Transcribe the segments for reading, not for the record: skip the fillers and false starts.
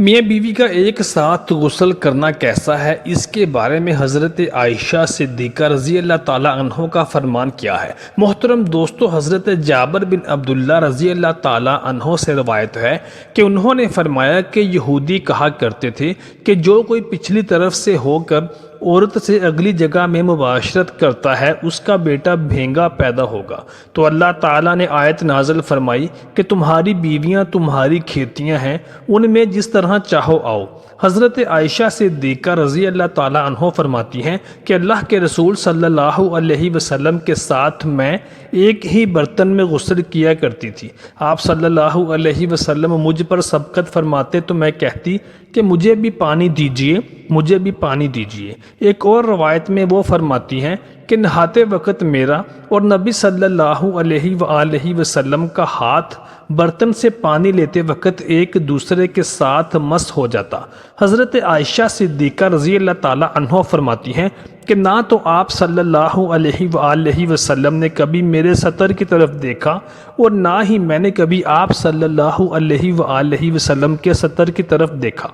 میاں بیوی کا ایک ساتھ غسل کرنا کیسا ہے، اس کے بارے میں حضرت عائشہ صدیقہ رضی اللہ تعالیٰ عنہ کا فرمان کیا ہے۔ محترم دوستو، حضرت جابر بن عبداللہ رضی اللہ تعالیٰ عنہ سے روایت ہے کہ انہوں نے فرمایا کہ یہودی کہا کرتے تھے کہ جو کوئی پچھلی طرف سے ہو کر عورت سے اگلی جگہ میں مباشرت کرتا ہے اس کا بیٹا بھینگا پیدا ہوگا۔ تو اللہ تعالیٰ نے آیت نازل فرمائی کہ تمہاری بیویاں تمہاری کھیتیاں ہیں، ان میں جس طرح چاہو آؤ۔ حضرت عائشہ صدیقہ رضی اللہ تعالیٰ عنہ فرماتی ہیں کہ اللہ کے رسول صلی اللہ علیہ وسلم کے ساتھ میں ایک ہی برتن میں غسل کیا کرتی تھی۔ آپ صلی اللہ علیہ وسلم مجھ پر سبقت فرماتے تو میں کہتی کہ مجھے بھی پانی دیجئے، مجھے بھی پانی دیجئے۔ ایک اور روایت میں وہ فرماتی ہیں کہ نہاتے وقت میرا اور نبی صلی اللہ علیہ وآلہ وسلم کا ہاتھ برتن سے پانی لیتے وقت ایک دوسرے کے ساتھ مس ہو جاتا۔ حضرت عائشہ صدیقہ رضی اللہ تعالیٰ عنہ فرماتی ہیں کہ نہ تو آپ صلی اللہ علیہ وآلہ وسلم نے کبھی میرے سطر کی طرف دیکھا اور نہ ہی میں نے کبھی آپ صلی اللہ علیہ وآلہ وسلم کے سطر کی طرف دیکھا۔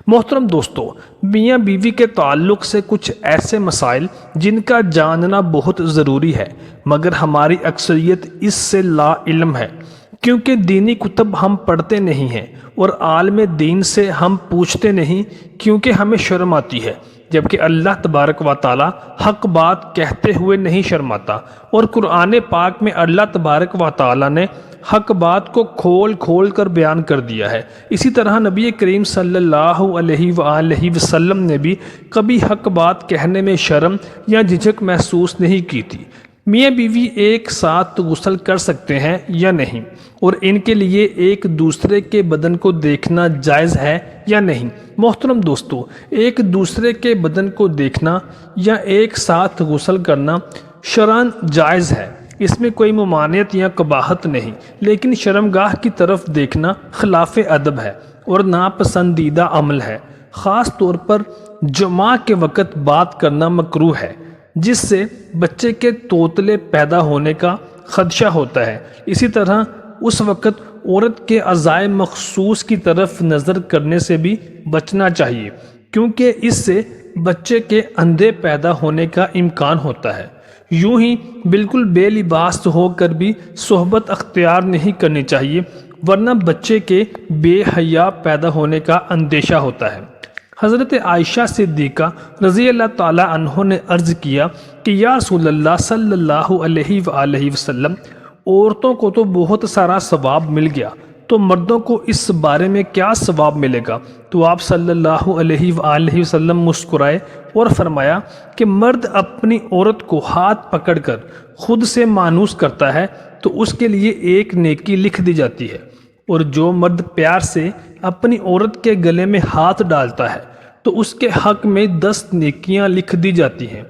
محترم دوستو، میاں بیوی کے تعلق سے کچھ ایسے مسائل جن کا جاننا بہت ضروری ہے، مگر ہماری اکثریت اس سے لا علم ہے، کیونکہ دینی کتب ہم پڑھتے نہیں ہیں اور عالم دین سے ہم پوچھتے نہیں کیونکہ ہمیں شرم آتی ہے، جبکہ اللہ تبارک و تعالی حق بات کہتے ہوئے نہیں شرماتا، اور قرآن پاک میں اللہ تبارک و تعالی نے حق بات کو کھول کھول کر بیان کر دیا ہے۔ اسی طرح نبی کریم صلی اللہ علیہ وآلہ وسلم نے بھی کبھی حق بات کہنے میں شرم یا جھجک محسوس نہیں کی تھی۔ میاں بیوی ایک ساتھ غسل کر سکتے ہیں یا نہیں، اور ان کے لیے ایک دوسرے کے بدن کو دیکھنا جائز ہے یا نہیں؟ محترم دوستو، ایک دوسرے کے بدن کو دیکھنا یا ایک ساتھ غسل کرنا شرعاً جائز ہے، اس میں کوئی ممانعت یا قباحت نہیں، لیکن شرمگاہ کی طرف دیکھنا خلاف ادب ہے اور ناپسندیدہ عمل ہے۔ خاص طور پر جمعہ کے وقت بات کرنا مکروہ ہے، جس سے بچے کے توتلے پیدا ہونے کا خدشہ ہوتا ہے۔ اسی طرح اس وقت عورت کے اعضائے مخصوص کی طرف نظر کرنے سے بھی بچنا چاہیے، کیونکہ اس سے بچے کے اندھے پیدا ہونے کا امکان ہوتا ہے۔ یوں ہی بالکل بے لباس ہو کر بھی صحبت اختیار نہیں کرنی چاہیے، ورنہ بچے کے بے حیا پیدا ہونے کا اندیشہ ہوتا ہے۔ حضرت عائشہ صدیقہ رضی اللہ تعالیٰ عنہ نے عرض کیا کہ یا رسول اللہ صلی اللہ علیہ وآلہ وسلم، عورتوں کو تو بہت سارا ثواب مل گیا، تو مردوں کو اس بارے میں کیا ثواب ملے گا؟ تو آپ صلی اللہ علیہ وآلہ وسلم مسکرائے اور فرمایا کہ مرد اپنی عورت کو ہاتھ پکڑ کر خود سے مانوس کرتا ہے تو اس کے لیے ایک نیکی لکھ دی جاتی ہے، اور جو مرد پیار سے اپنی عورت کے گلے میں ہاتھ ڈالتا ہے تو اس کے حق میں 10 نیکیاں لکھ دی جاتی ہیں،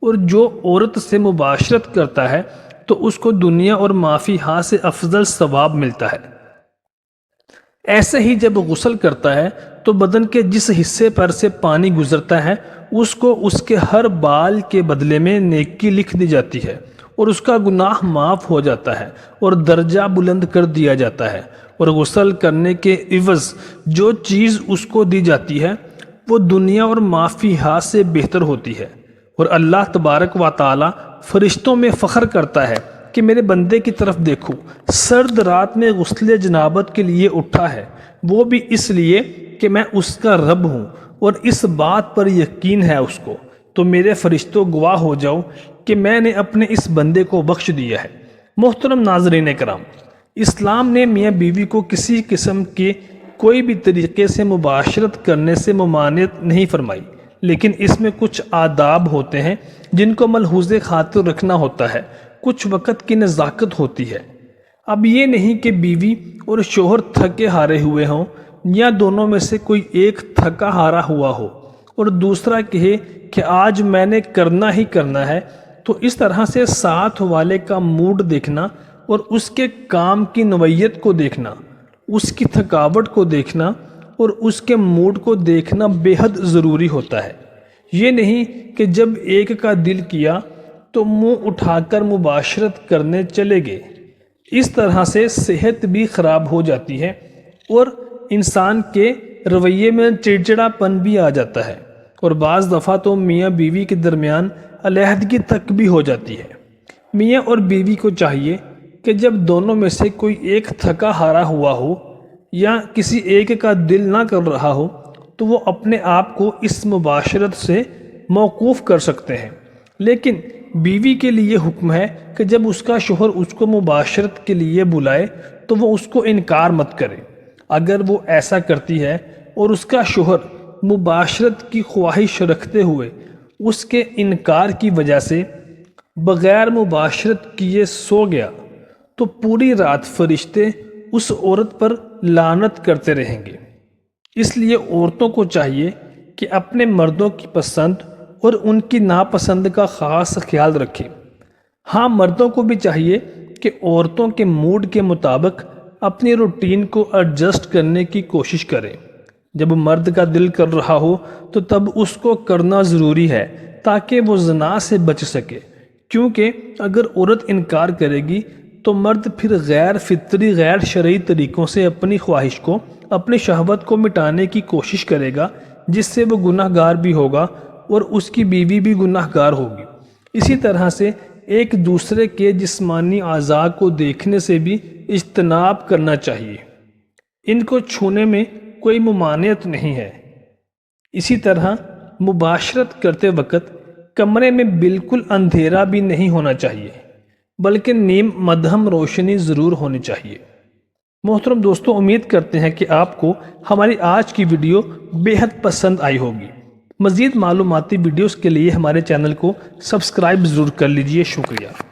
اور جو عورت سے مباشرت کرتا ہے تو اس کو دنیا اور ما فیہا سے افضل ثواب ملتا ہے۔ ایسے ہی جب غسل کرتا ہے تو بدن کے جس حصے پر سے پانی گزرتا ہے اس کو اس کے ہر بال کے بدلے میں نیکی لکھ دی جاتی ہے، اور اس کا گناہ معاف ہو جاتا ہے اور درجہ بلند کر دیا جاتا ہے، اور غسل کرنے کے عوض جو چیز اس کو دی جاتی ہے وہ دنیا اور ما فیہا سے بہتر ہوتی ہے۔ اور اللہ تبارک و تعالی فرشتوں میں فخر کرتا ہے کہ میرے بندے کی طرف دیکھو، سرد رات میں غسل جنابت کے لیے اٹھا ہے، وہ بھی اس لیے کہ میں اس کا رب ہوں اور اس بات پر یقین ہے اس کو، تو میرے فرشتوں گواہ ہو جاؤ کہ میں نے اپنے اس بندے کو بخش دیا ہے۔ محترم ناظرین کرام، اسلام نے میاں بیوی کو کسی قسم کے کوئی بھی طریقے سے مباشرت کرنے سے ممانعت نہیں فرمائی، لیکن اس میں کچھ آداب ہوتے ہیں جن کو ملحوظ خاطر رکھنا ہوتا ہے، کچھ وقت کی نزاکت ہوتی ہے۔ اب یہ نہیں کہ بیوی اور شوہر تھکے ہارے ہوئے ہوں، یا دونوں میں سے کوئی ایک تھکا ہارا ہوا ہو اور دوسرا کہے کہ آج میں نے کرنا ہی کرنا ہے، تو اس طرح سے ساتھ والے کا موڈ دیکھنا اور اس کے کام کی نوعیت کو دیکھنا، اس کی تھکاوٹ کو دیکھنا اور اس کے موڈ کو دیکھنا بے حد ضروری ہوتا ہے۔ یہ نہیں کہ جب ایک کا دل کیا تو منہ اٹھا کر مباشرت کرنے چلے گئے، اس طرح سے صحت بھی خراب ہو جاتی ہے اور انسان کے رویے میں چڑچڑا پن بھی آ جاتا ہے اور بعض دفعہ تو میاں بیوی کے درمیان علیحدگی تک بھی ہو جاتی ہے۔ میاں اور بیوی کو چاہیے کہ جب دونوں میں سے کوئی ایک تھکا ہارا ہوا ہو یا کسی ایک کا دل نہ کر رہا ہو تو وہ اپنے آپ کو اس مباشرت سے موقوف کر سکتے ہیں، لیکن بیوی کے لیے حکم ہے کہ جب اس کا شوہر اس کو مباشرت کے لیے بلائے تو وہ اس کو انکار مت کرے۔ اگر وہ ایسا کرتی ہے اور اس کا شوہر مباشرت کی خواہش رکھتے ہوئے اس کے انکار کی وجہ سے بغیر مباشرت کیے سو گیا تو پوری رات فرشتے اس عورت پر لعنت کرتے رہیں گے۔ اس لیے عورتوں کو چاہیے کہ اپنے مردوں کی پسند اور ان کی ناپسند کا خاص خیال رکھیں۔ ہاں، مردوں کو بھی چاہیے کہ عورتوں کے موڈ کے مطابق اپنی روٹین کو ایڈجسٹ کرنے کی کوشش کریں۔ جب مرد کا دل کر رہا ہو تو تب اس کو کرنا ضروری ہے تاکہ وہ زنا سے بچ سکے، کیونکہ اگر عورت انکار کرے گی تو مرد پھر غیر فطری غیر شرعی طریقوں سے اپنی خواہش کو اپنی شہوت کو مٹانے کی کوشش کرے گا، جس سے وہ گناہ گار بھی ہوگا اور اس کی بیوی بھی گناہ گار ہوگی۔ اسی طرح سے ایک دوسرے کے جسمانی اعضاء کو دیکھنے سے بھی اجتناب کرنا چاہیے، ان کو چھونے میں کوئی ممانعت نہیں ہے۔ اسی طرح مباشرت کرتے وقت کمرے میں بالکل اندھیرا بھی نہیں ہونا چاہیے، بلکہ نیم مدھم روشنی ضرور ہونی چاہیے۔ محترم دوستو، امید کرتے ہیں کہ آپ کو ہماری آج کی ویڈیو بے حد پسند آئی ہوگی۔ مزید معلوماتی ویڈیوز کے لیے ہمارے چینل کو سبسکرائب ضرور کر لیجئے۔ شکریہ۔